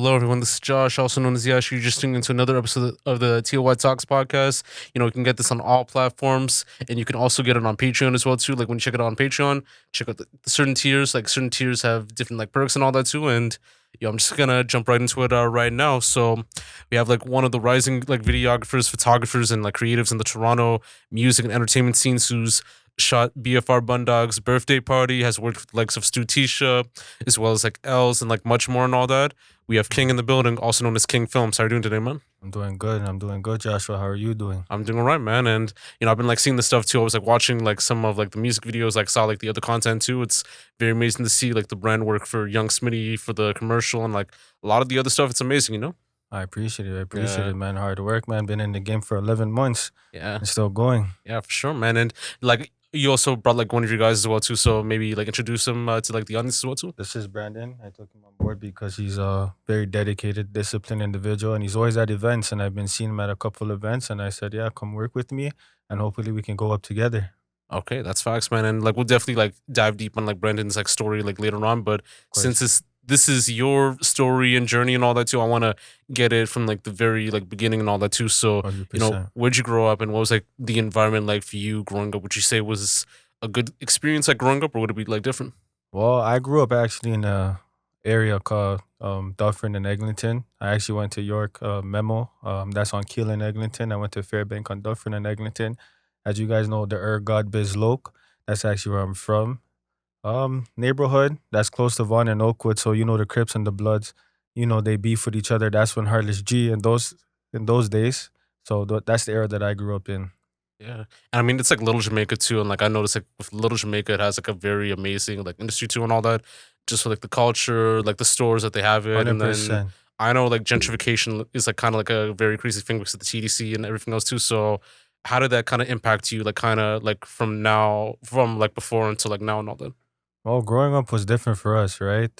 Hello, everyone. This is Josh, also known as Yash. You're just tuning into another episode of the TLOY Talks podcast. You can get this on all platforms, and you can also get it on Patreon as well too. Like when you check it out on Patreon, check out the certain tiers. Like certain tiers have different like perks and all that too. And I'm just gonna jump right into it right now. So we have like one of the rising like videographers, photographers, and like creatives in the Toronto music and entertainment scenes who's shot BFR Bundog's birthday party, has worked with the likes of Stu Tisha, as well as like Els and like much more and all that. We have King in the building, also known as King Films. How are you doing today, man? I'm doing good. I'm doing good, Joshua. How are you doing? I'm doing all right, man. And I've been like seeing this stuff too. I was like watching like some of like the music videos, like saw like the other content too. It's very amazing to see like the brand work for Young Smitty for the commercial and like a lot of the other stuff. It's amazing. I appreciate it. I appreciate Yeah, it, man. Hard work, man. Been in the game for 11 months yeah, and still going. yeah, for sure, man. And like you also brought like one of your guys as well too. So maybe like introduce him to like the audience as well too. This is Brandon. I took him on board because he's a very dedicated, disciplined individual, and he's always at events. And I've been seeing him at a couple events, and I said, "Yeah, come work with me, and hopefully we can go up together." Okay, that's facts, man. And like we'll definitely like dive deep on like Brandon's like story like later on. But Of since course, this is your story and journey and all that too, I want to get it from like the very like beginning and all that too. So 100%. where'd you grow up and what was like the environment like for you growing up? Would you say was a good experience like growing up, or would it be like different? Well, I grew up actually in a area called Dufferin and Eglinton. I actually went to York Memo. That's on Keel and Eglinton. I went to Fairbank on Dufferin and Eglinton. As you guys know, the God Biz Loke. That's actually where I'm from. Neighborhood that's close to Vaughan and Oakwood. So the Crips and the Bloods. They beef with each other. That's when Heartless G in those days. So that's the era that I grew up in. Yeah. And I mean it's like Little Jamaica too. And like I noticed like with Little Jamaica it has like a very amazing like industry too and all that. Just for like the culture, like the stores that they have it. And then 100%. I know like gentrification is like kind of like a very crazy thing because of the TDC and everything else too. So how did that kind of impact you, like kind of like from like before until like now and all that? Well, growing up was different for us, right?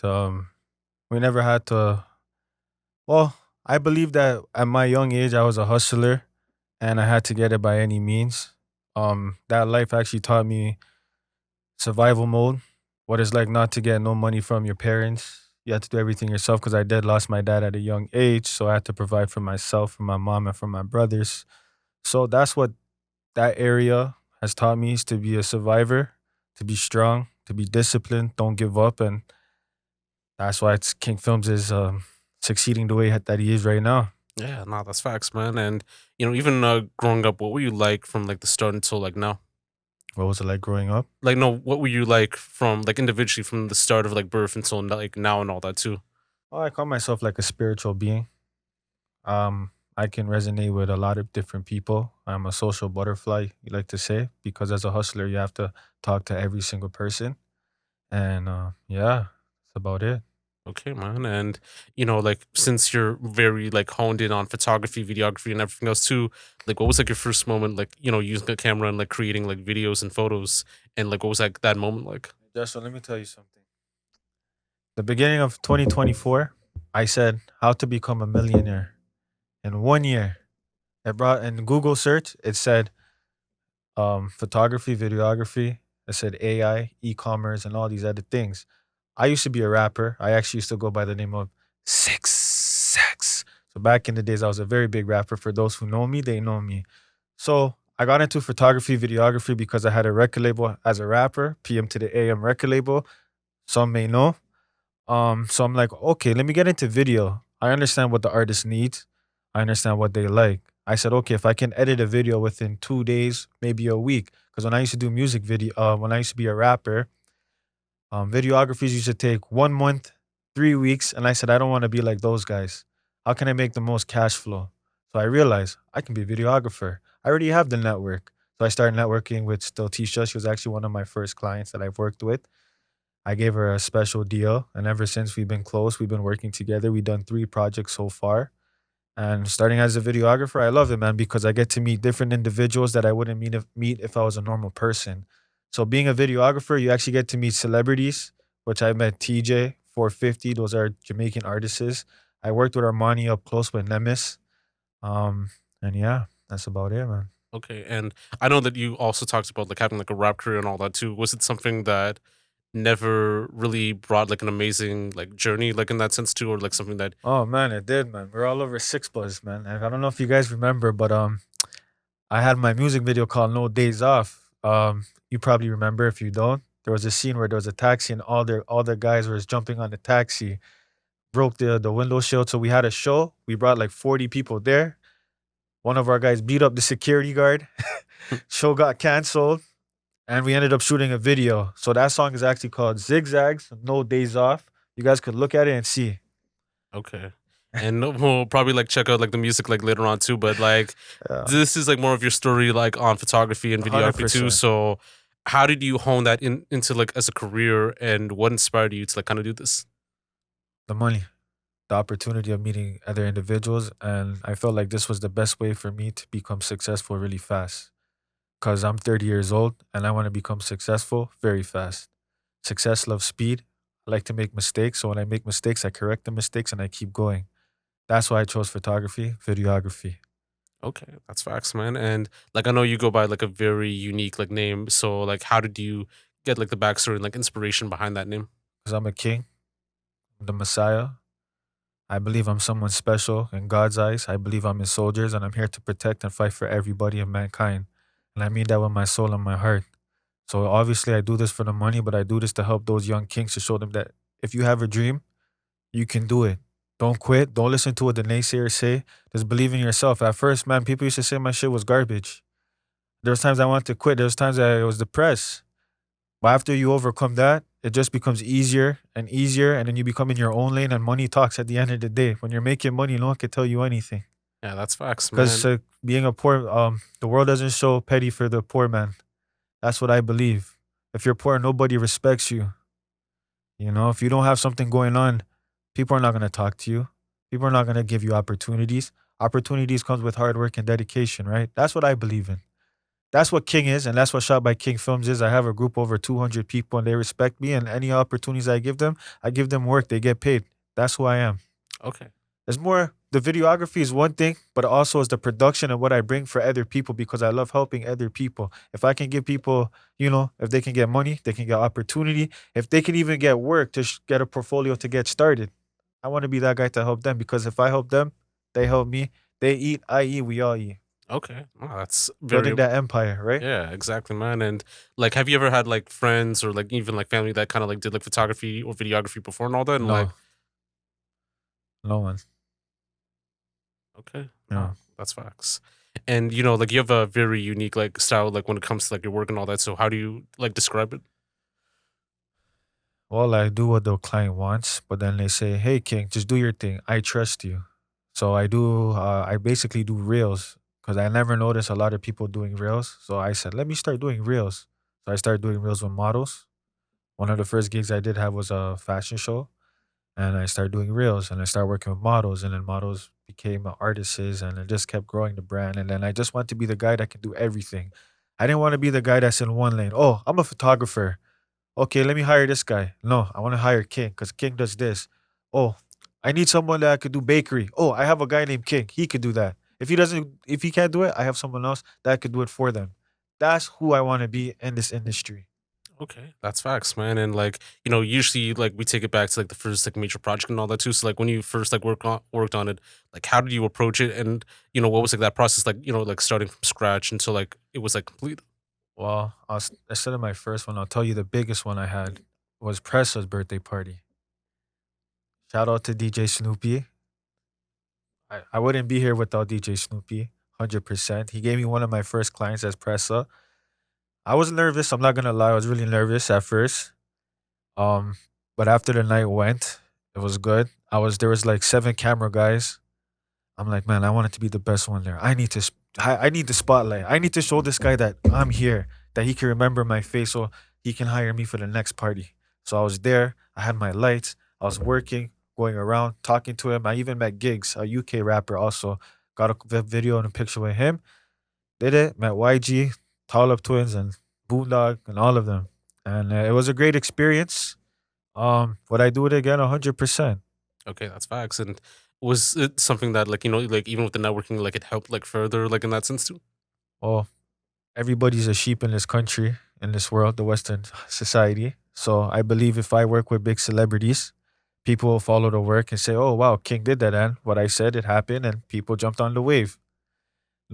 We never had to. Well, I believe that at my young age, I was a hustler and I had to get it by any means. That life actually taught me survival mode, what it's like not to get no money from your parents. You had to do everything yourself because I did lost my dad at a young age. So I had to provide for myself, for my mom, and for my brothers. So that's what that area has taught me is to be a survivor, to be strong, to be disciplined, don't give up. And that's why King Films is succeeding the way that he is right now. Yeah, no, that's facts, man. And even growing up, what were you like from like the start until like now? What was it like growing up? Like no, what were you like from like individually from the start of like birth until like now and all that too? Oh, I call myself like a spiritual being. I can resonate with a lot of different people. I'm a social butterfly, you like to say, because as a hustler, you have to talk to every single person. And yeah, that's about it. Okay, man. And like since you're very like honed in on photography, videography, and everything else too, like what was like your first moment, like using a camera and like creating like videos and photos, and like what was like that moment like? Joshua, let me tell you something. The beginning of 2024, I said how to become a millionaire in 1 year. It brought in Google search, it said photography, videography. It said AI, e-commerce, and all these other things. I used to be a rapper. I actually used to go by the name of Six Sex. So back in the days, I was a very big rapper. For those who know me, they know me. So I got into photography, videography because I had a record label as a rapper, PM to the AM record label. Some may know. So I'm like, okay, let me get into video. I understand what the artist needs. I understand what they like. I said, okay, if I can edit a video within 2 days, maybe a week. Because when I used to do music video, when I used to be a rapper, videographies used to take 1 month, 3 weeks, and I said, I don't want to be like those guys. How can I make the most cash flow? So I realized I can be a videographer. I already have the network. So I started networking with Still Tisha. She was actually one of my first clients that I've worked with. I gave her a special deal, and ever since we've been close, we've been working together. We've done 3 projects so far. And starting as a videographer, I love it, man, because I get to meet different individuals that I wouldn't meet if I was a normal person. So being a videographer, you actually get to meet celebrities, which I met TJ 450. Those are Jamaican artists. I worked with Armani up close with Nemes. And yeah, that's about it, man. Okay, and I know that you also talked about like having like a rap career and all that too. Was it something that never really brought like an amazing like journey like in that sense too, or like something that Oh man, it did, man. We're all over Six Buzz, man. And I don't know if you guys remember, but I had my music video called No Days Off. You probably remember. If you don't, there was a scene where there was a taxi and all the guys were jumping on the taxi, broke the window shield. So we had a show. We brought like 40 people there. One of our guys beat up the security guard. Show got canceled, and we ended up shooting a video. So that song is actually called Zigzags, No Days Off. You guys could look at it and see. okay. And we'll probably like check out like the music like later on too, but like Yeah, this is like more of your story like on photography and videography too. 100%. So how did you hone that into like as a career, and what inspired you to like kind of do this? The money, the opportunity of meeting other individuals, and I felt like this was the best way for me to become successful really fast. Because I'm 30 years old and I want to become successful very fast. Success loves speed. I like to make mistakes. So when I make mistakes, I correct the mistakes and I keep going. That's why I chose photography, videography. Okay, that's facts, man. And like I know you go by like a very unique like name. So like how did you get like the backstory and like inspiration behind that name? Because I'm a king, the Messiah. I believe I'm someone special in God's eyes. I believe I'm his soldiers and I'm here to protect and fight for everybody in mankind. And I mean that with my soul and my heart. So obviously I do this for the money, but I do this to help those young kings to show them that if you have a dream, you can do it. Don't quit. Don't listen to what the naysayers say. Just believe in yourself. At first, man, people used to say my shit was garbage. There was times I wanted to quit. There was times I was depressed. But after you overcome that, it just becomes easier and easier, and then you become in your own lane. And money talks at the end of the day. When you're making money, no one can tell you anything. Yeah, that's facts, Because man. being a poor, the world doesn't show petty for the poor man. That's what I believe. If you're poor, nobody respects you. You know, if you don't have something going on, people are not going to talk to you. People are not going to give you opportunities. Opportunities comes with hard work and dedication, right? That's what I believe in. That's what King is, and that's what Shot by King Films is. I have a group over 200 people, and they respect me. And any opportunities I give them work. They get paid. That's who I am. Okay. It's more the videography is one thing, but also is the production and what I bring for other people because I love helping other people. If I can give people, if they can get money, they can get opportunity. If they can even get work to get a portfolio to get started, I want to be that guy to help them because if I help them, they help me. They eat, I eat, we all eat. Okay. Wow, that's very Building that empire, right? yeah, exactly, man. And like have you ever had like friends or like even like family that kind of like did like photography or videography before and all that? And like No, no one. okay, No. wow, that's facts. And like you have a very unique like style like when it comes to like your work and all that. So how do you like describe it? Well, I do what the client wants, but then they say, "Hey, King, just do your thing. I trust you." So I do. I basically do reels because I never noticed a lot of people doing reels. So I said, "Let me start doing reels." So I started doing reels with models. One of the first gigs I did have was a fashion show, and I started doing reels, and I started working with models, and then models became artists, and it just kept growing the brand. And then I just want to be the guy that can do everything. I didn't want to be the guy that's in one lane. Oh, I'm a photographer. Okay, let me hire this guy. No, I want to hire King because King does this. Oh, I need someone that could do bakery. Oh, I have a guy named King. He could do that. If he can't do it, I have someone else that could do it for them. That's who I want to be in this industry. Okay, that's facts, man. And like, usually like we take it back to like the first like major project and all that too. So like when you first like worked on it, like how did you approach it? And what was like that process like, like starting from scratch until like it was like complete? Well, I said in my first one, I'll tell you the biggest one I had was Pressa's birthday party. Shout out to DJ Snoopy. I wouldn't be here without DJ Snoopy, 100%. He gave me one of my first clients as Pressa. I was nervous. I'm not gonna lie. I was really nervous at first. Um, but after the night went, it was good. There was like 7 camera guys. I'm like, man, I want it to be the best one there. I need the spotlight. I need to show this guy that I'm here, that he can remember my face, so he can hire me for the next party. So I was there. I had my lights. I was working, going around, talking to him. I even met Gigs, a UK rapper, also got a video and a picture with him. Did it. Met YG, Tall Up Twins, and Boondog, and all of them. And it was a great experience. Would I do it again? 100%. Okay, that's facts. And was it something that like, like even with the networking, like it helped like further like in that sense too? Well, everybody's a sheep in this country, in this world, the Western society. So I believe if I work with big celebrities, people will follow the work and say, "Oh wow, King did that," and what I said it happened, and people jumped on the wave.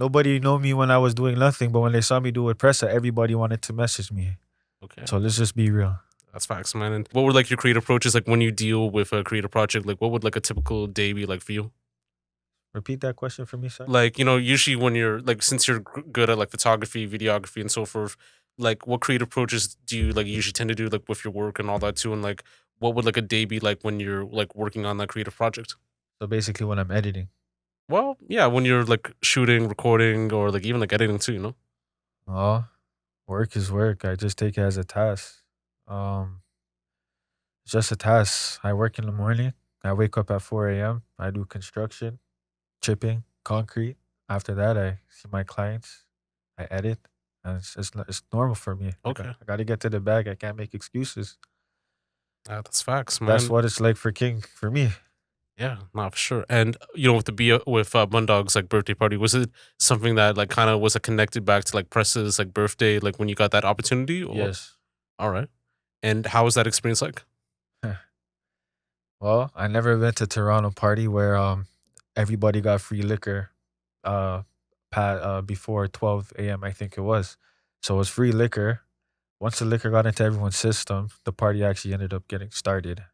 Nobody knew me when I was doing nothing, but when they saw me do it pressa, everybody wanted to message me. Okay. So let's just be real. That's facts, man. And what were like your creative approaches like when you deal with a creative project? Like, what would like a typical day be like for you? Repeat that question for me, sir. Like, usually when you're like, since you're good at like photography, videography, and so forth, like, what creative approaches do you like usually tend to do like with your work and all that too? And like, what would like a day be like when you're like working on that creative project? So basically, when I'm editing, Well, yeah, when you're like shooting, recording, or like even like editing too. oh, work is work. I just take it as a task. Um, it's just a task. I work in the morning. I wake up at 4 a.m. I do construction, chipping, concrete. After that, I see my clients. I edit, and it's normal for me. Okay. I got to get to the bag. I can't make excuses. That's facts, That's man. what it's like for King for me. Yeah, not for sure. And with the with Bundog's like birthday party, was it something that like kind of was connected back to like Press's like birthday, like when you got that opportunity? Or Yes. all right. And how was that experience like? Well, I never went to Toronto party where everybody got free liquor uh before 12 a.m. I think it was. So it was free liquor. Once the liquor got into everyone's system, the party actually ended up getting started.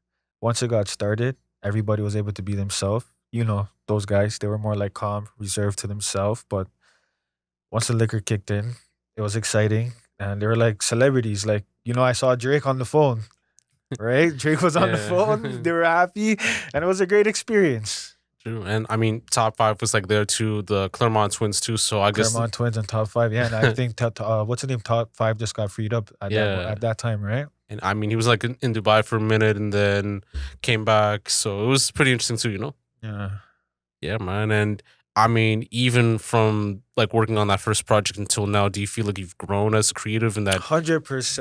Once it got started, everybody was able to be themselves. You know, those guys, they were more like calm, reserved to themselves. But once the liquor kicked in, it was exciting. And they were like celebrities. Like, I saw Drake on the phone, right? Drake was on the phone. They were happy. And it was a great experience. True. And I mean, top five was like there too, the Claremont twins too. So I guess Claremont Twins in top five. Yeah. And I think, what's the name? Top five just got freed up at that time, right? And I mean, he was like in Dubai for a minute and then came back. So it was pretty interesting too. Yeah. Yeah, man. And I mean, even from like working on that first project until now, do you feel like you've grown as a creative in that? 100%,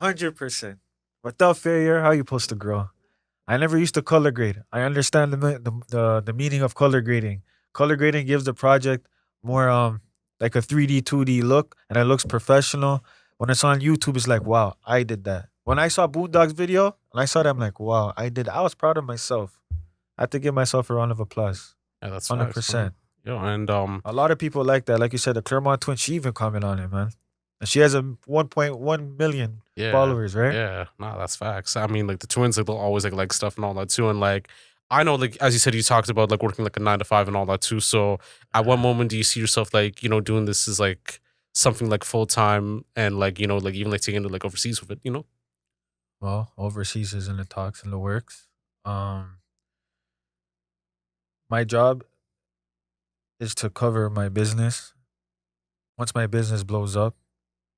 man. 100%. Without failure, how you supposed to grow? I never used to color grade. I understand the meaning of color grading. Color grading gives the project more like a 3D, 2D look, and it looks professional. When it's on YouTube, it's like, wow, I did that. When I saw Boondog's video and I saw that, I'm like, wow, I was proud of myself. I have to give myself a round of applause. Yeah, that's 100%. Yeah, and A lot of people like that. Like you said, the Claremont twin, she even comment on it, man. And she has a 1.1 million followers, right? Yeah, nah, that's facts. I mean, like the twins, like they'll always like stuff and all that too. And like I know, like as you said, you talked about like working like a 9 to 5 and all that too. So at what moment do you see yourself like doing this as like something like full time and like like even like taking it like overseas with it? Well, overseas is in the talks in the works. My job is to cover my business. Once my business blows up,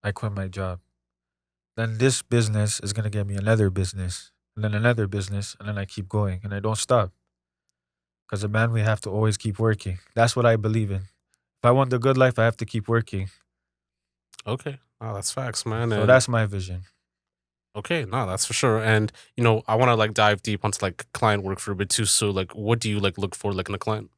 I quit my job. Then this business is gonna get me another business, and then another business, and then I keep going, and I don't stop. Because a man, we have to always keep working. That's what I believe in. If I want the good life, I have to keep working. Okay, oh, that's facts, man. So And that's my vision. okay, no, that's for sure. And I want to like dive deep onto like client work for a bit too. So like, what do you like look for like in a client?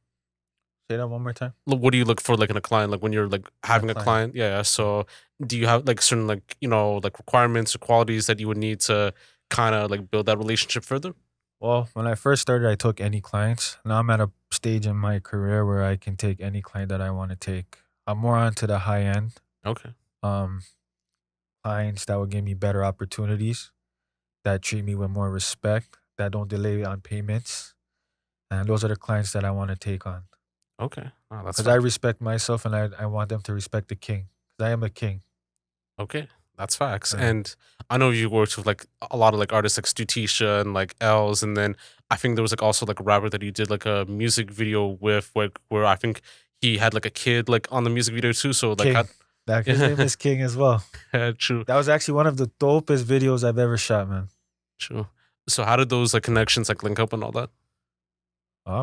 Say that one more time. What do you look for like in a client? Like when you're like having a client? Yeah. So do you have like certain like like requirements or qualities that you would need to kind of like build that relationship further? Well, when I first started, I took any clients. Now I'm at a stage in my career where I can take any client that I want to take. I'm more onto the high end Okay. um, clients that will give me better opportunities, that treat me with more respect, that don't delay on payments. And those are the clients that I want to take on. Okay. Oh, that's Because I respect myself and I want them to respect the king. Because I am a king. okay. That's facts. And I know you worked with like a lot of like artists like Stutisha and like Els, and then I think there was like also like a rapper that you did like a music video with where I think he had like a kid like on the music video too. So like King. His name is King as well. yeah, true. That was actually one of the dopest videos I've ever shot, man. True. So how did those like connections like link up and all that?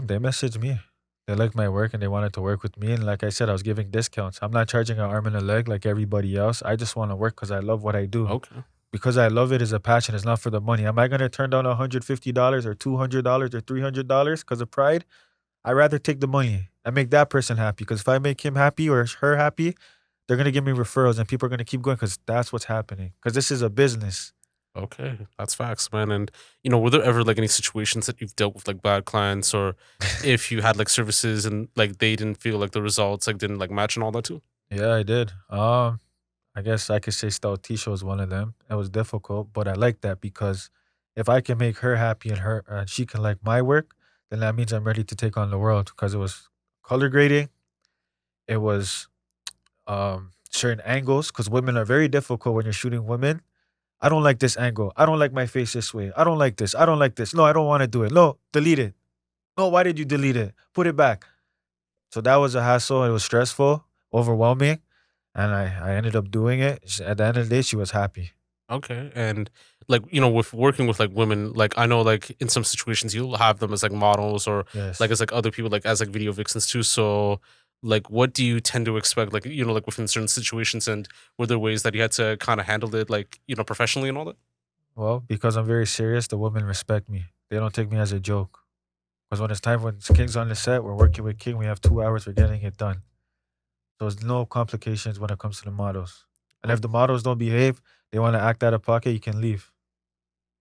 They messaged me. They liked my work and they wanted to work with me. And like I said, I was giving discounts. I'm not charging an arm and a leg like everybody else. I just want to work because I love what I do. Okay. Because I love it as a passion. It's not for the money. Am I going to turn down $150 or $200 or $300 because of pride? I'd rather take the money and make that person happy. Because if I make him happy or her happy, they're gonna give me referrals, and people are gonna keep going because that's what's happening. Because this is a business. Okay, that's facts, man. And were there ever like any situations that you've dealt with like bad clients, or if you had like services and like they didn't feel like the results like didn't like match and all that too? Yeah, I did. I guess I could say Stout T Show is one of them. It was difficult, but I like that because if I can make her happy and her and she can like my work, then that means I'm ready to take on the world. Because it was color grading, it was certain angles. Because women are very difficult when you're shooting women. I don't like this angle. I don't like my face this way. I don't like this. I don't like this. No, I don't want to do it. No, delete it. No, why did you delete it? Put it back. So that was a hassle. It was stressful, overwhelming, and I ended up doing it. At the end of the day, she was happy. Okay. And like, with working with like women, like I know like in some situations you'll have them as like models or like Yes. as like other people like as like video vixens too. So like what do you tend to expect like like within certain situations, and were there ways that you had to kind of handle it like, professionally and all that? Well, because I'm very serious, the women respect me. They don't take me as a joke. Because when it's time when King's on the set, we're working with King. We have 2 hours. We're getting it done. So there's no complications when it comes to the models. And if the models don't behave, they want to act out of pocket, you can leave.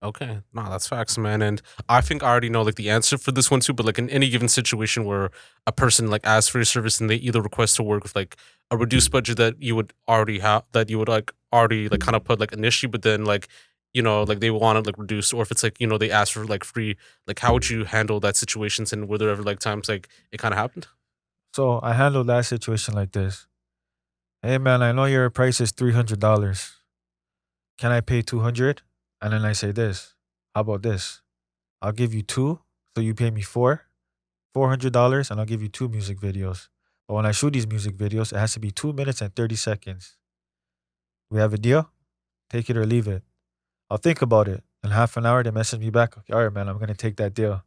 Okay, no, that's facts, man. And I think I already know like the answer for this one too. But like in any given situation where a person like asks for your service and they either request to work with like a reduced budget that you would already have, that you would like already like kind of put like initially, but then like like they want it like reduced, or if it's like they ask for like free, like how would you handle that situations, and were there ever like times like it kind of happened? So I handled that situation like this. Hey man, I know your price is $300. Can I pay 200? And then I say this. How about this? I'll give you two, so you pay me $400, and I'll give you two music videos. But when I shoot these music videos, it has to be 2 minutes and 30 seconds. We have a deal? Take it or leave it. I'll think about it. In half an hour, they message me back. Okay, all right, man, I'm gonna take that deal.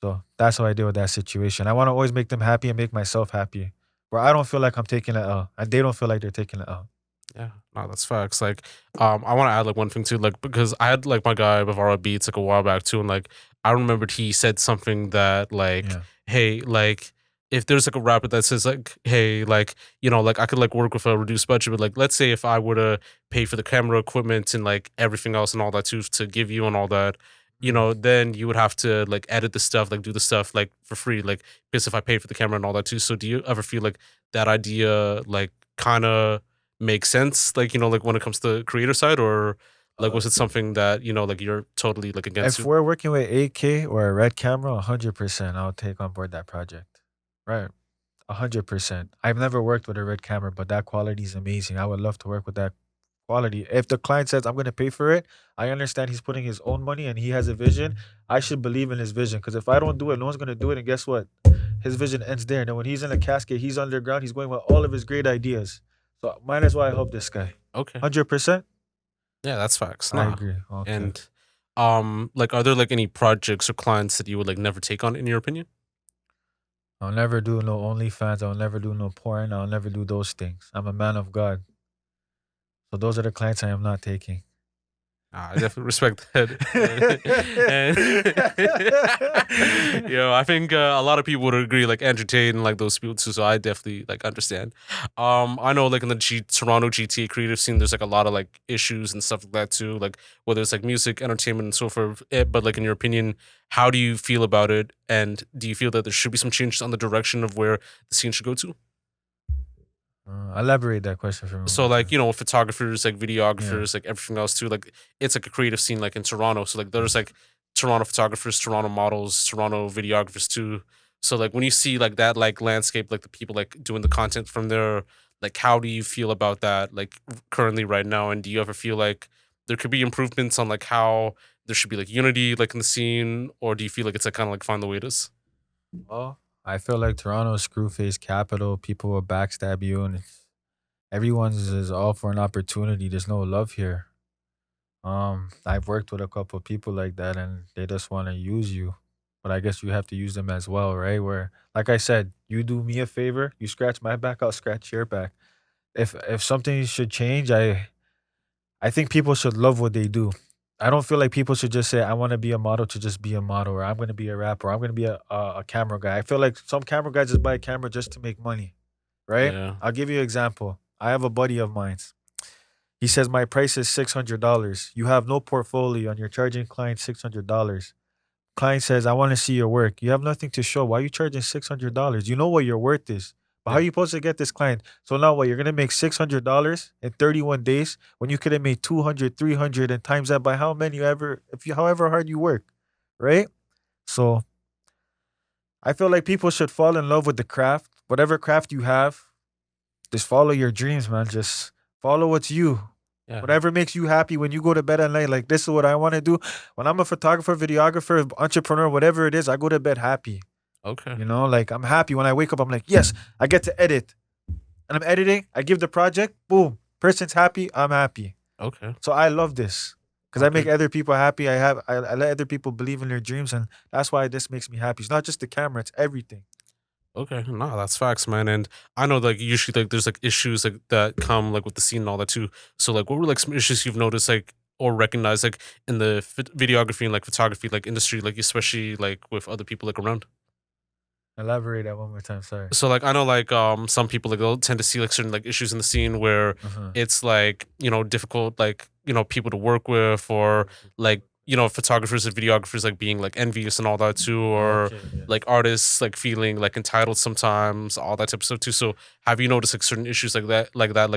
So that's how I deal with that situation. I want to always make them happy and make myself happy. Where I don't feel like I'm taking it out, and they don't feel like they're taking it out. Yeah, no, that's facts. Like, I want to add like one thing too, like because I had like my guy Bavara Beats like a while back too, and like I remembered he said something that like, Yeah. hey, like if there's like a rapper that says like, hey, like like I could like work with a reduced budget, but like let's say if I were to pay for the camera equipment and like everything else and all that too to give you and all that, Mm. then you would have to like edit the stuff, like do the stuff like for free, like because if I pay for the camera and all that too. So do you ever feel like that idea like kind of make sense, like like when it comes to the creator side, or like Uh, was it something that like you're totally like against if you? we're working with 8K or a red camera, 100%, I'll take on board that project. Right. 100%. I've never worked with a red camera, but that quality is amazing. I would love to work with that quality. If the client says I'm going to pay for it, I understand he's putting his own money and he has a vision. I should believe in his vision because if I don't do it, no one's going to do it. And guess what? His vision ends there. And then when he's in a casket, he's underground. He's going with all of his great ideas. So might as well I help this guy. Okay, 100%. yeah, that's facts. I Nah. agree. Okay. And like are there like any projects or clients that you would like never take on in your opinion? I'll never do no OnlyFans. I'll never do no porn. I'll never do those things. I'm a man of God. So those are the clients I am not taking. I definitely respect that. And I think a lot of people would agree, like entertain like those people too. So I definitely like understand. I know like in the Toronto GTA creative scene, there's like a lot of like issues and stuff like that too. Like whether it's like music, entertainment, and so forth. But like in your opinion, how do you feel about it? And do you feel that there should be some changes on the direction of where the scene should go to? Elaborate that question for me one So more like time. photographers, like Yeah. videographers, like everything else too, like it's like a creative scene like in Toronto, so like there's like Toronto photographers, Toronto models, Toronto videographers too. So like when you see like that like landscape, like the people like doing the content from there, like how do you feel about that like currently right now, and do you ever feel like there could be improvements on like how there should be like unity like in the scene, or do you feel like it's like kind of like fine the way it is? Well, I feel like Toronto's screwface capital. People will backstab you, and everyone's is all for an opportunity. There's no love here. I've worked with a couple of people like that, and they just want to use you. But I guess you have to use them as well, right? Where, like I said, you do me a favor, you scratch my back, I'll scratch your back. If something should change, I think people should love what they do. I don't feel like people should just say, I want to be a model to just be a model, or I'm going to be a rapper, or I'm going to be a camera guy. I feel like some camera guys just buy a camera just to make money. right? Yeah. I'll give you an example. I have a buddy of mine. He says my price is $600. You have no portfolio and you're charging client $600. Client says, I want to see your work. You have nothing to show. Why are you charging $600? You know what your worth is. But how Yeah. are you supposed to get this client? So now what? You're gonna make $600 in 31 days when you could have made 200, 300, and times that by how many you ever, if you, however hard you work, right? So I feel like people should fall in love with the craft, whatever craft you have. Just follow your dreams, man. Just follow what's you. Yeah. Whatever makes you happy when you go to bed at night, like this is what I want to do. When I'm a photographer, videographer, entrepreneur, whatever it is, I go to bed happy. Okay. You know, like I'm happy when I wake up. I'm like, yes, I get to edit, and I'm editing. I give the project, boom, person's happy. I'm happy. Okay. So I love this because I make Okay. other people happy. I let other people believe in their dreams, and that's why this makes me happy. It's not just the camera; it's everything. Okay, no, that's facts, man. And I know, like, usually, like, there's like issues like that come like with the scene and all that too. So, like, what were like some issues you've noticed, like, or recognized, like, in the videography and like photography like industry, like, especially like with other people like around? Elaborate that one more time. Sorry. So, like, I know, like, some people like they'll tend to see like certain like issues in the scene where Uh-huh. it's like difficult, like people to work with, or like photographers and videographers like being like envious and all that too, or Okay. Yeah. like artists like feeling like entitled sometimes, all that type of stuff too. So have you noticed like certain issues like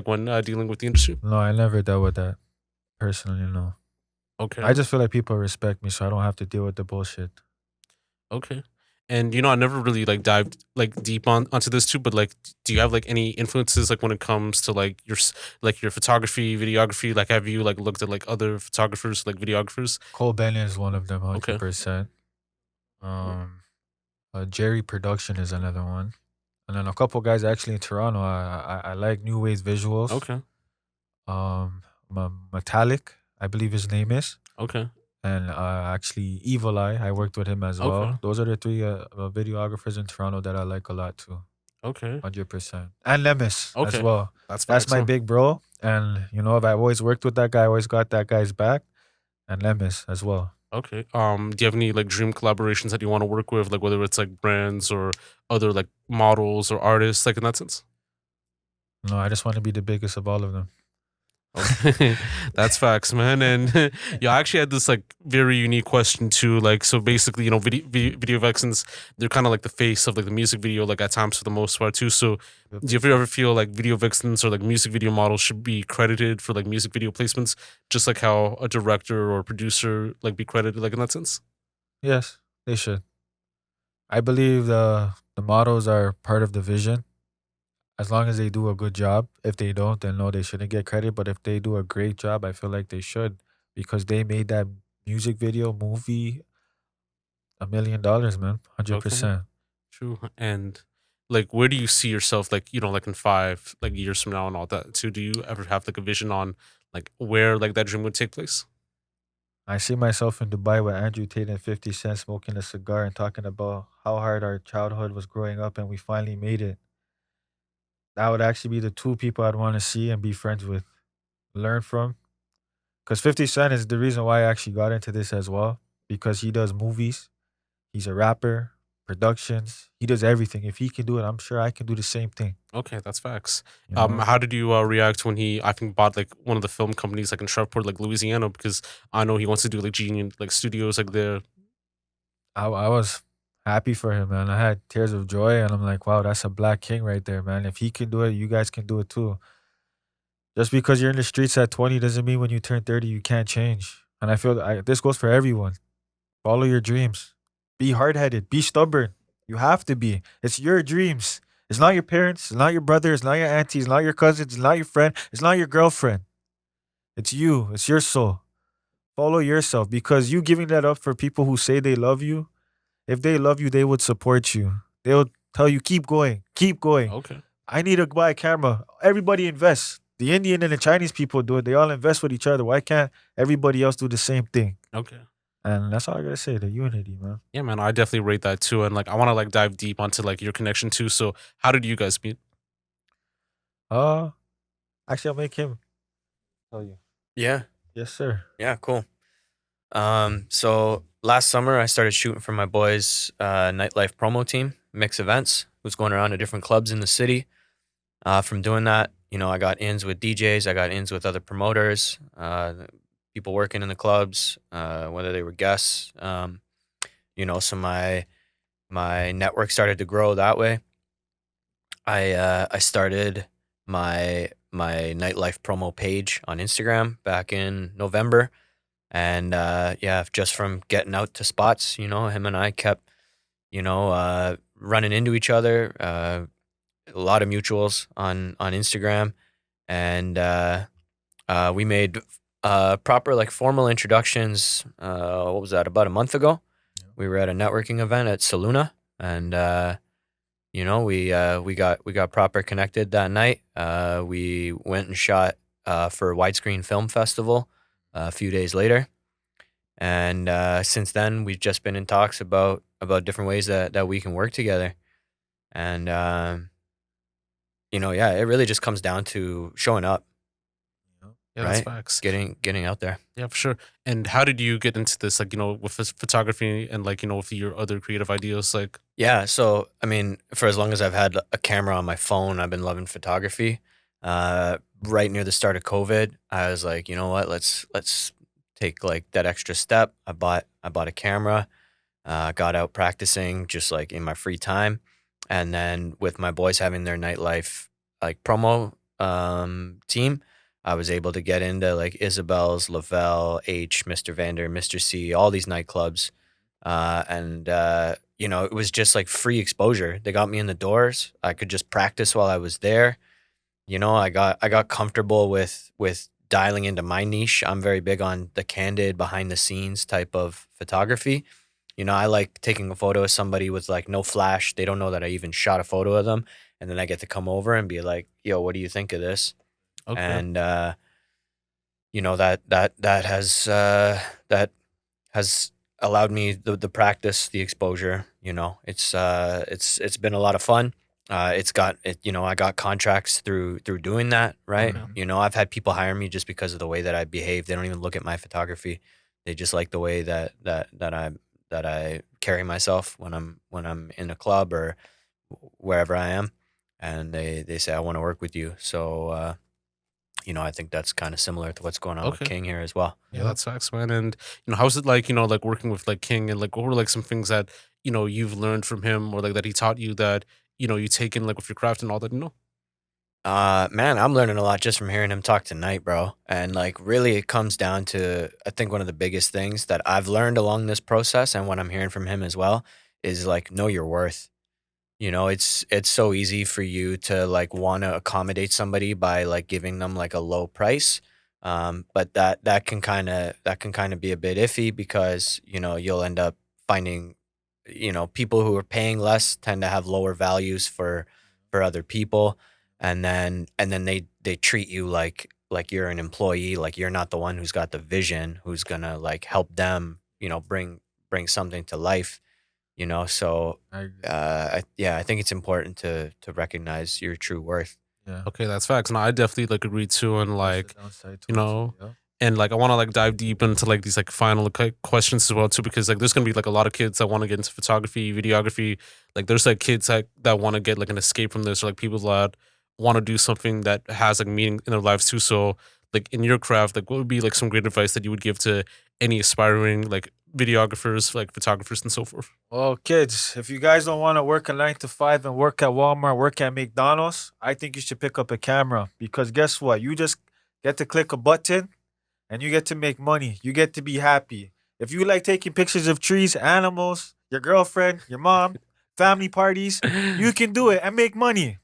when dealing with the industry? No, I never dealt with that personally. No, Okay. I just feel like people respect me, so I don't have to deal with the bullshit. Okay. And I never really like dived like deep onto this too, but like, do you have like any influences like when it comes to like like your photography, videography? Like, have you like looked at like other photographers, like videographers? Cole Bennett is one of them, Okay. 100%. Um, Jerry Production is another one, and then a couple guys actually in Toronto. I like New Ways Visuals. Okay. Metallic, I believe his name is, Okay. and actually Evil Eye. I worked with him as Okay. well. Those are the three videographers in Toronto that I like a lot too. Okay. 100%. And Lemis as Okay. well. That's That's facts, my huh? big bro. And if I've always worked with that guy, I always got that guy's back. And Lemis as well. Okay. Do you have any like dream collaborations that you want to work with, like whether it's like brands or other like models or artists, like in that sense? No, I just want to be the biggest of all of them. Okay, that's facts, man. And yeah, I actually had this like very unique question too. Like, so basically, video vixens, they're kind of like the face of like the music video, like at times for the most part too. So, do you ever feel like video vixens or like music video models should be credited for like music video placements, just like how a director or producer like be credited, like in that sense? Yes, they should. I believe the models are part of the vision. As long as they do a good job. If they don't, then no, they shouldn't get credit. But if they do a great job, I feel like they should because they made that music video movie $1 million, man. hundred Okay, percent. true. And like, where do you see yourself, like like in 5 years from now and all that too? Do you ever have like a vision on like where like that dream would take place? I see myself in Dubai with Andrew Tate and 50 Cent smoking a cigar and talking about how hard our childhood was growing up and we finally made it. That would actually be the two people I'd want to see and be friends with, learn from. Because 50 Cent is the reason why I actually got into this as well. Because he does movies, he's a rapper, productions, he does everything. If he can do it, I'm sure I can do the same thing. Okay, that's facts. You know? How did you react when he, I think, bought like one of the film companies like in Shreveport, like Louisiana? Because I know he wants to do like genius like studios like there. I was happy for him, man. I had tears of joy and I'm like, wow, that's a black king right there, man. If he can do it, you guys can do it too. Just because you're in the streets at 20 doesn't mean when you turn 30 you can't change. And I feel this goes for everyone. Follow your dreams. Be hard headed. Be stubborn. You have to be. It's your dreams. It's not your parents. It's not your brother. It's not your auntie. It's not your cousins. It's not your friend. It's not your girlfriend. It's you. It's your soul. Follow yourself because you giving that up for people who say they love you. If they love you, they would support you. They would tell you, keep going. Keep going. Okay, I need to buy a camera. Everybody invests. The Indian and the Chinese people do it. They all invest with each other. Why can't everybody else do the same thing? okay, And that's all I gotta say. The unity, man. yeah, man, I definitely rate that too. And like, I want to like dive deep onto like your connection too. So, how did you guys meet? Uh, actually, I'll make him tell you. Yeah, Yes, sir. yeah, cool. So last summer I started shooting for my boys' nightlife promo team, Mix Events, who's going around to different clubs in the city. From doing that, I got ins with DJs, I got ins with other promoters, people working in the clubs, whether they were guests. So my network started to grow that way. I started my nightlife promo page on Instagram back in November, and just from getting out to spots, him and I kept running into each other. A lot of mutuals on Instagram, and we made proper like formal introductions. What was that? About a month ago, we were at a networking event at Saluna, and we got proper connected that night. We went and shot for Widescreen Film Festival a few days later, and since then we've just been in talks about different ways that we can work together, and it really just comes down to showing up, Yeah, that's right? facts. Getting out there. Yeah, for sure. And how did you get into this, like, with this photography and, like, with your other creative ideas? Like, Yeah, so I mean, for as long as I've had a camera on my phone, I've been loving photography. Right near the start of COVID, I was like, you know what, let's take like that extra step. I bought a camera, got out practicing just like in my free time, and then with my boys having their nightlife like promo team, I was able to get into like Isabel's, Lavelle, H, Mr. Vander, Mr. C, all these nightclubs, and it was just like free exposure. They got me in the doors. I could just practice while I was there. I got comfortable with dialing into my niche. I'm very big on the candid behind the scenes type of photography. I like taking a photo of somebody with like no flash. They don't know that I even shot a photo of them, and then I get to come over and be like, "Yo, what do you think of this?" okay, And that has allowed me the practice, the exposure. It's been a lot of fun. I got contracts through doing that, right? okay, I've had people hire me just because of the way that I behave. They don't even look at my photography. They just like the way that I carry myself when I'm in a club or wherever I am, and they say I want to work with you. So I think that's kind of similar to what's going on with okay. King here as well. Yeah, Yeah. that's facts, man. And how's it like, like working with like King, and like what were like some things that you've learned from him, or like that he taught you that you take in like with your craft and all that. Man, I'm learning a lot just from hearing him talk tonight, bro. And like, really, it comes down to, I think one of the biggest things that I've learned along this process, and what I'm hearing from him as well, is like know your worth. It's so easy for you to like want to accommodate somebody by like giving them like a low price. But that can kind of be a bit iffy, because you'll end up finding people who are paying less tend to have lower values for other people, and then they treat you like you're an employee, like you're not the one who's got the vision, who's gonna like help them bring something to life. So I agree. I think it's important to recognize your true worth. Yeah. Okay, that's facts. And I definitely like agree too. And That's the like, downside to you it too, know, yeah. and like I want to like dive deep into like these like final questions as well too, because like there's gonna be like a lot of kids that want to get into photography, videography. Like there's like kids that want to get like an escape from this, or like people that want to do something that has like meaning in their lives too. So like in your craft, like what would be like some great advice that you would give to any aspiring like videographers, like photographers, and so forth? Well, kids, if you guys don't want to work a 9 to 5 and work at Walmart, work at McDonald's, I think you should pick up a camera, because guess what? You just get to click a button and you get to make money. You get to be happy. If you like taking pictures of trees, animals, your girlfriend, your mom, family parties, you can do it and make money.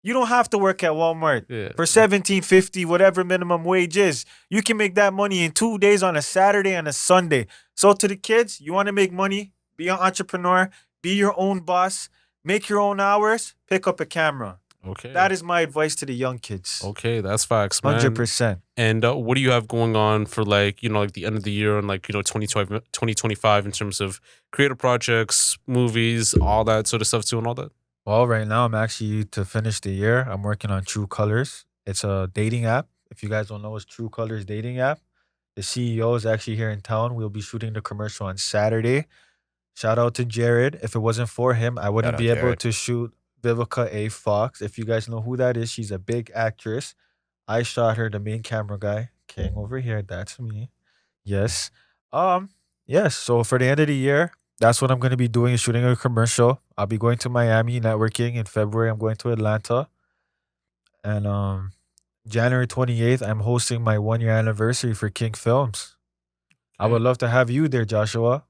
You don't have to work at Walmart Yeah. for 17.50, whatever minimum wage is. You can make that money in 2 days, on a Saturday and a Sunday. So to the kids, you want to make money, be an entrepreneur, be your own boss, make your own hours, pick up a camera. Okay. That is my advice to the young kids. Okay, that's facts, man. 100%. And what do you have going on for like, like the end of the year and like, 2025 in terms of creative projects, movies, all that sort of stuff too, and all that? Well, right now I'm actually, to finish the year, I'm working on True Colors. It's a dating app. If you guys don't know, it's True Colors dating app. The CEO is actually here in town. We'll be shooting the commercial on Saturday. Shout out to Jared. If it wasn't for him, I wouldn't Shout out be able Jared. to shoot Vivica A. Fox. If you guys know who that is, she's a big actress. I shot her, the main camera guy. King over here, that's me. Yes. Um, yes. So for the end of the year, that's what I'm gonna be doing is shooting a commercial. I'll be going to Miami networking in February. I'm going to Atlanta. And January 28th, I'm hosting my 1 year anniversary for King Films. I would love to have you there, Joshua.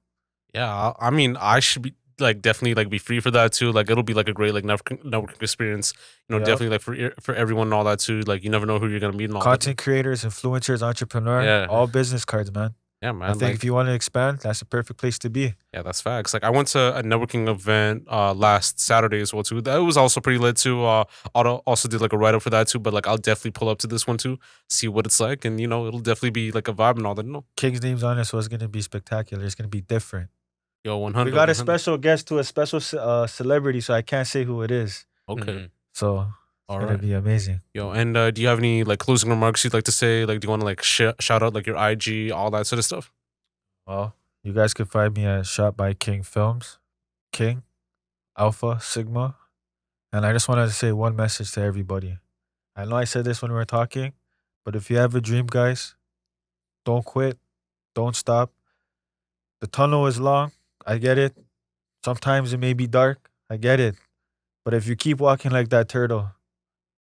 Yeah, I mean, I should be like definitely like be free for that too. Like it'll be like a great like networking experience. You know, Yep. definitely like for everyone and all that too. Like you never know who you're gonna meet and all that. Content creators, influencers, entrepreneur, Yeah. all business cards, man. Yeah, I man. think Like, if you want to expand, that's the perfect place to be. yeah, that's facts. Like I went to a networking event last Saturday as well too. That was also pretty lit too. Also did like a write up for that too. But like I'll definitely pull up to this one too, see what it's like, and you know it'll definitely be like a vibe and all that. No, King's name's on it, so it's gonna be spectacular. It's gonna be different. yo, 100. We got a 100. special guest to a special celebrity, so I can't say who it is. Okay, Mhm. So it's all gonna right. be amazing. Yo, and do you have any like closing remarks you'd like to say? Like, do you want to like shout out like your IG, all that sort of stuff? Well, you guys can find me at Shot by King Films, King, Alpha, Sigma. And I just wanted to say one message to everybody. I know I said this when we were talking, but if you have a dream, guys, don't quit, don't stop. The tunnel is long. I get it. Sometimes it may be dark. I get it. But if you keep walking like that turtle,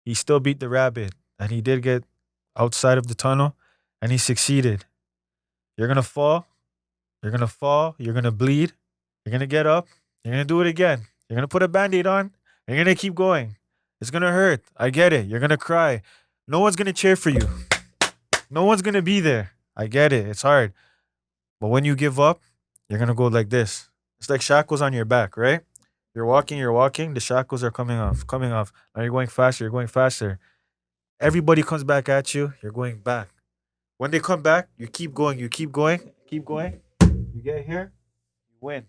he still beat the rabbit. And he did get outside of the tunnel and he succeeded. You're going to fall. You're going to fall. You're going to bleed. You're going to get up. You're going to do it again. You're going to put a band aid on. You're going to keep going. It's going to hurt. I get it. You're going to cry. No one's going to cheer for you. No one's going to be there. I get it. It's hard. But when you give up, you're going to go like this. It's like shackles on your back, right? You're walking. The shackles are coming off. Now you're going faster. Everybody comes back at you. You're going back. When they come back, you keep going. You get here, you win.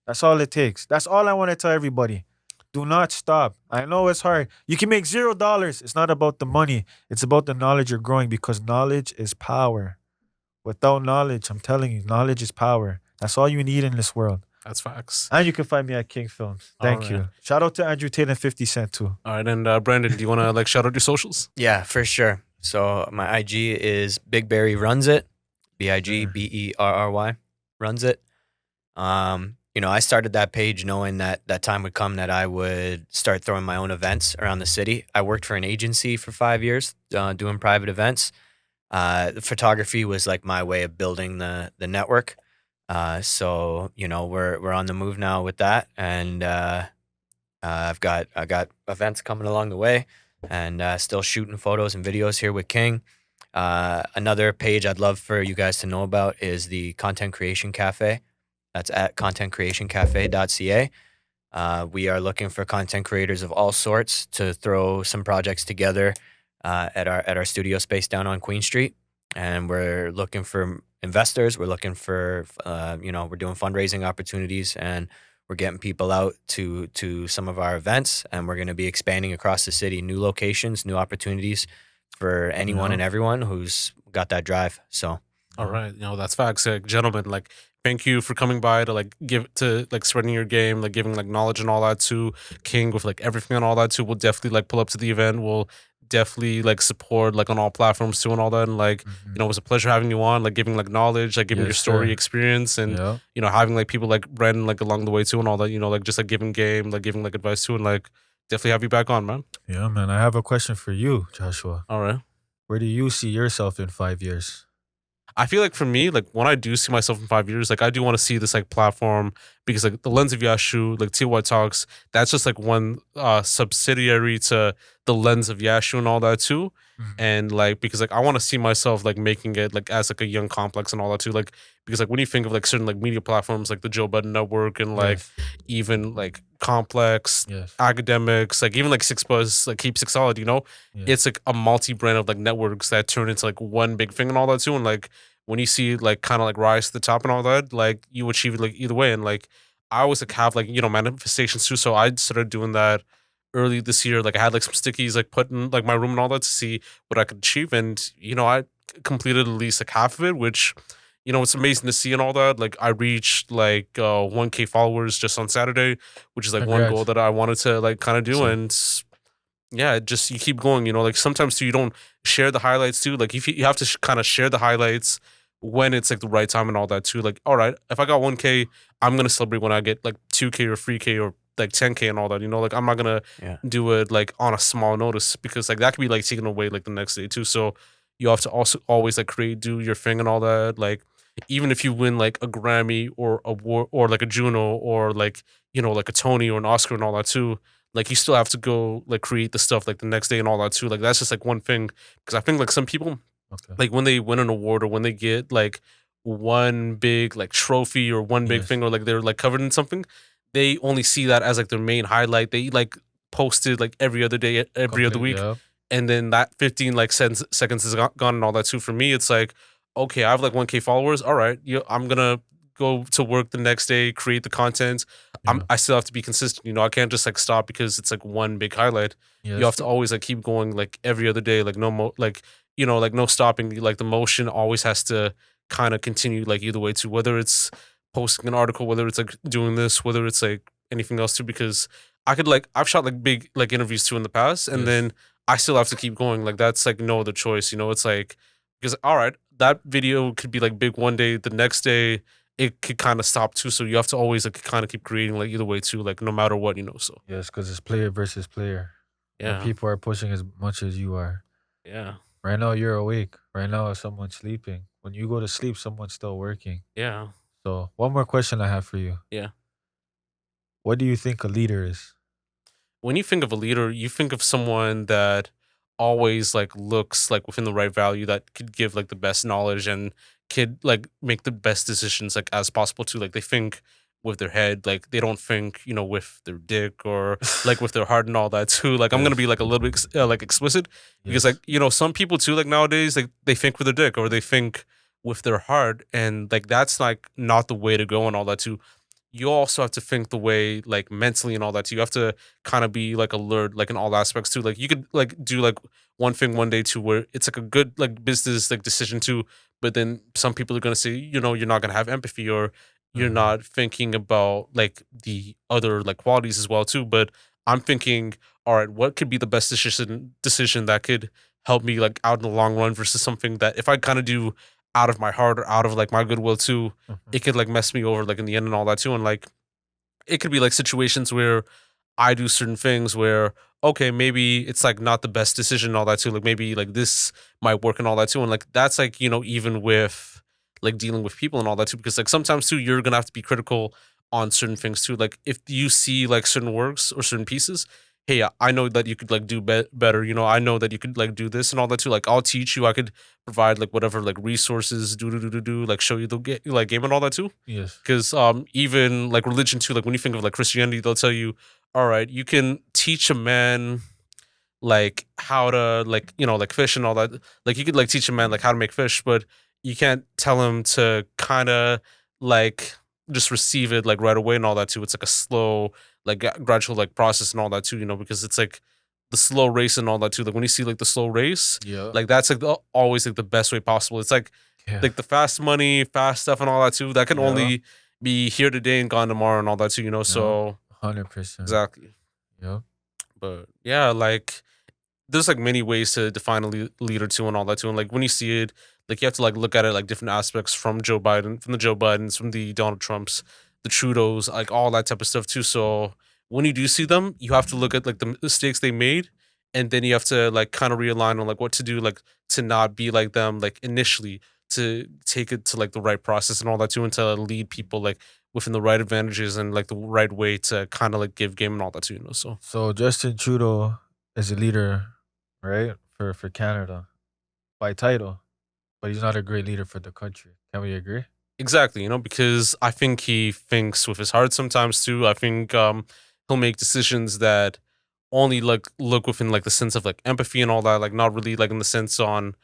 That's all it takes. That's all I want to tell everybody. Do not stop. I know it's hard. You can make $0. It's not about the money. It's about the knowledge you're growing because knowledge is power. Without knowledge, I'm telling you, knowledge is power. That's all you need in this world. That's facts. And you can find me at King Films. Thank All you. right. Shout out to Andrew Tate and 50 Cent too. All right, and Brandon, do you want to like shout out your socials? Yeah, for sure. So my IG is Big Berry Runs It, BIGBERRY runs it. You know, I started that page knowing that that time would come that I would start throwing my own events around the city. I worked for an agency for 5 years doing private events. The photography was like my way of building the network. So you know we're on the move now with that, and I got events coming along the way, and still shooting photos and videos here with King. Another page I'd love for you guys to know about is the Content Creation Cafe. That's at contentcreationcafe.ca. We are looking for content creators of all sorts to throw some projects together at our studio space down on Queen Street, and we're looking for investors. We're looking for we're doing fundraising opportunities, and we're getting people out to some of our events, and we're going to be expanding across the city, new locations, new opportunities for anyone and everyone who's got that drive. So, All right, that's facts, gentlemen. Like, thank you for coming by to like spreading your game, like giving like knowledge and all that to King with like everything and all that too. We'll definitely like pull up to the event. We'll definitely like support like on all platforms too and all that. And like it was a pleasure having you on, like giving like knowledge, like giving your story, experience, and having like people like Brandon like along the way too and all that. Like just like giving game, like giving like advice too, and like definitely have you back on, man. Yeah, man. I have a question for you, Joshua. All right. Where do you see yourself in 5 years? I feel like for me, like when I do see myself in 5 years, like I do want to see this like platform because like the lens of Yashu, like TLOY Talks, that's just like one subsidiary to the lens of Yashu and all that too. And like because like I want to see myself like making it like as like a young complex and all that too. Like because like when you think of like certain like media platforms like the Joe Budden Network and like even like Complex, academics, like even like Six Buzz, like Keep Six Solid, it's like a multi-brand of like networks that turn into like one big thing and all that too. And like when you see like kind of like rise to the top and all that, like you achieve it like either way. And like I always like have like manifestations too. So I started doing that early this year. Like I had like some stickies like put in like my room and all that to see what I could achieve. And I completed at least like half of it, which you know, it's amazing to see and all that. Like I reached like 1K followers just on Saturday, which is like one goal Congrats. that I wanted to like kind of do. So, And yeah, just you keep going, you know, like sometimes too, you don't share the highlights too. Like if you have to kind of share the highlights when it's like the right time and all that too. Like, all right, if I got 1K, I'm gonna celebrate when I get like 2K or 3K or like 10K and all that. You know, like I'm not gonna Yeah. do it like on a small notice because like that could be like taken away like the next day too. So you have to also always like do your thing and all that. Like even if you win like a Grammy or a war or like a Juno or like you know like a Tony or an Oscar and all that too, like you still have to go like create the stuff like the next day and all that too. Like that's just like one thing because I think like some people okay. like when they win an award or when they get like one big like trophy or one big Yes. thing or like they're like covered in something, they only see that as like their main highlight. They like post it like every other day, every other Complete. week, Yeah. and then that 15 like seconds is gone and all that too. For me, it's like okay, I have like 1K followers. All right, I'm gonna go to work the next day, create the content. Yeah. I still have to be consistent. You know, I can't just like stop because it's like one big highlight. You Yes. have to always like keep going like every other day, like like you know, like no stopping. Like the motion always has to kind of continue, like either way too. Whether it's posting an article, whether it's like doing this, whether it's like anything else too. Because I could like I've shot like big like interviews too in the past, and Yes. then I still have to keep going. Like that's like no other choice. You know, it's like because all right, that video could be like big one day, the next day it could kind of stop too. So you have to always like kind of keep creating like either way too, like no matter what, you know. So Yes, because it's player versus player. And yeah, people are pushing as much as you are. yeah, Right now, you're awake. Right now, someone's sleeping. When you go to sleep, someone's still working. yeah, So, one more question I have for you. yeah. What do you think a leader is? When you think of a leader, you think of someone that always like looks like within the right value that could give like the best knowledge and could like make the best decisions like as possible too. Like they think with their head, like they don't think, you know, with their dick or like with their heart and all that too. Like I'm gonna be Yes. like a little bit like explicit because like Yes. you know some people too like nowadays like they think with their dick or they think with their heart and like that's like not the way to go and all that too. You also have to think the way like mentally and all that too. You have to kind of be like alert like in all aspects too. Like you could like do like one thing one day too where it's like a good like business like decision too, but then some people are gonna say, you know, you're not gonna have empathy or you're Mhm. not thinking about like the other like qualities as well too. But I'm thinking, all right, what could be the best decision that could help me like out in the long run versus something that if I kind of do out of my heart or out of like my goodwill too, Mhm. it could like mess me over like in the end and all that too. And like it could be like situations where I do certain things where okay, maybe it's like not the best decision and all that too. Like maybe like this might work and all that too. And like that's like, you know, even with like dealing with people and all that too, because like sometimes too, you're gonna have to be critical on certain things too. Like if you see like certain works or certain pieces, hey, I know that you could like do better. You know, I know that you could like do this and all that too. Like I'll teach you. I could provide like whatever like resources, like show you the like game and all that too. Yes. Because even like religion too, like when you think of like Christianity, they'll tell you, all right, you can teach a man like how to like you know like fish and all that. Like you could like teach a man like how to make fish, but you can't tell him to kind of like just receive it like right away and all that too. It's like a slow like gradual like process and all that too. You know because it's like the slow race and all that too. Like when you see like the slow race, Yeah. like that's like always like the best way possible. It's Yeah. like the fast money, fast stuff and all that too. That can Yeah. only be here today and gone tomorrow and all that too. You know Yeah. so 100%. exactly. Yeah. But yeah, like there's like many ways to define a leader too and all that too. And like when you see it, like you have to like look at it like different aspects from from the Joe Bidens, from the Donald Trumps, the Trudeaus, like all that type of stuff too. So when you do see them, you have to look at like the mistakes they made, and then you have to like kind of realign on like what to do, like to not be like them, like initially to take it to like the right process and all that too, and to lead people like within the right advantages and like the right way to kind of like give game and all that too, you know. So So, Justin Trudeau is a leader, right? For Canada by title, but he's not a great leader for the country. Can we agree? exactly, you know, because I think he thinks with his heart sometimes too. I think he'll make decisions that only like look within like the sense of like empathy and all that, like not really like in the sense on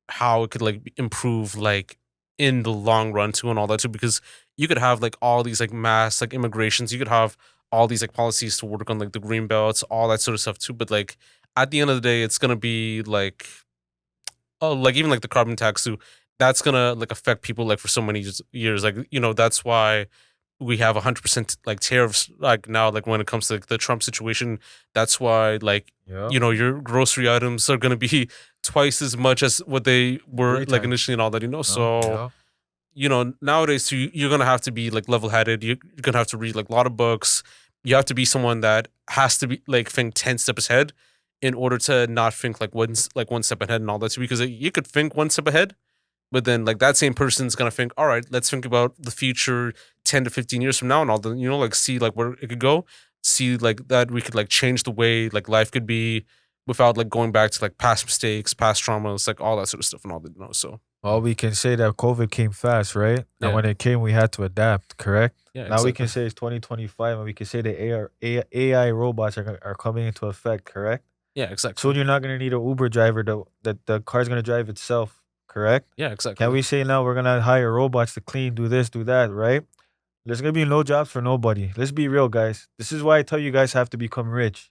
how it could like improve like in the long run too and all that too. Because you could have like all these like mass like immigrations, you could have all these like policies to work on like the green belts, all that sort of stuff too. But like at the end of the day, it's gonna be like oh, like even like the carbon tax too. that's gonna like affect people like for so many years. Like, you know, that's why we have 100% like tariffs like now, like when it comes to like, the Trump situation. That's why like, Yeah. you know, your grocery items are gonna be twice as much as what they were 3 like times. initially and all that, you know. No, So yeah. you know, nowadays you're gonna have to be like level headed. You're gonna have to read like a lot of books. You have to be someone that has to be like think 10 steps ahead in order to not think like one step ahead and all that too. Because you could think one step ahead, but then like that same person's gonna think, all right, let's think about the future 10 to 15 years from now and all the, you know, like see like where it could go, see like that we could like change the way like life could be without like going back to like past mistakes, past traumas, like all that sort of stuff and all that, you know. So Well, we can say that COVID came fast, right? Yeah. And when it came, we had to adapt, correct? yeah, Now we can exactly. say it's 2025 and we can say the AI robots are coming into effect, correct? Yeah, exactly. Soon you're not going to need an Uber driver that the car's going to drive itself, correct? Yeah, exactly. Can we say now we're going to hire robots to clean, do this, do that, right? There's going to be no jobs for nobody. Let's be real, guys. This is why I tell you guys have to become rich.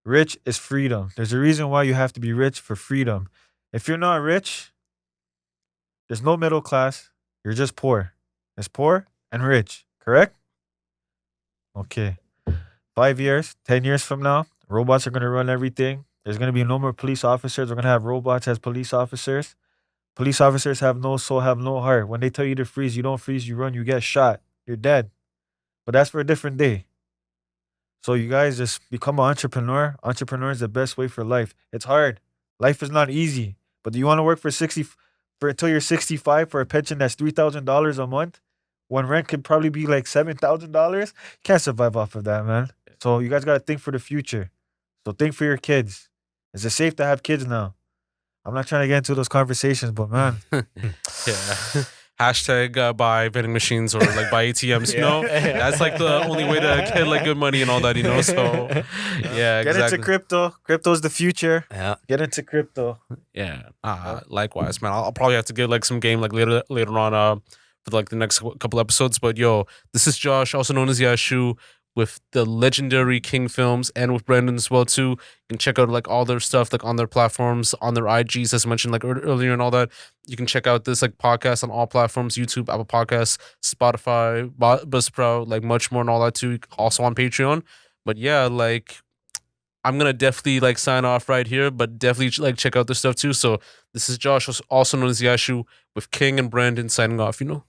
Rich is freedom. There's a reason why you have to be rich for freedom. If you're not rich, there's no middle class. You're just poor. It's poor and rich, correct? Okay. 5 years, 10 years from now, robots are going to run everything. There's going to be no more police officers. We're going to have robots as police officers. Police officers have no soul, have no heart. When they tell you to freeze, you don't freeze, you run, you get shot. You're dead. But that's for a different day. So you guys just become an entrepreneur. Entrepreneur is the best way for life. It's hard. Life is not easy. But do you want to work for until you're 65 for a pension that's $3,000 a month? When rent could probably be like $7,000? You can't survive off of that, man. So you guys gotta think for the future. So think for your kids. Is it safe to have kids now? I'm not trying to get into those conversations, but man, Yeah. Hashtag buy vending machines or like buy ATMs, you know? That's like the only way to get like good money and all that, you know? So yeah, get exactly. into crypto. Crypto's the future. Yeah. Get into crypto. Yeah. Likewise, man. I'll probably have to get like some game like later on for like the next couple episodes. But yo, this is Josh, also known as Yashu, with the legendary King Films and with Brandon as well too. You can check out like all their stuff like on their platforms, on their IGs as I mentioned like earlier and all that. You can check out this like podcast on all platforms: YouTube, Apple Podcasts, Spotify, Buzzsprout, like much more and all that too. Also on Patreon. But yeah, like I'm gonna definitely like sign off right here, but definitely like check out this stuff too. So this is Josh, also known as Yashu, with King and Brandon signing off. You know.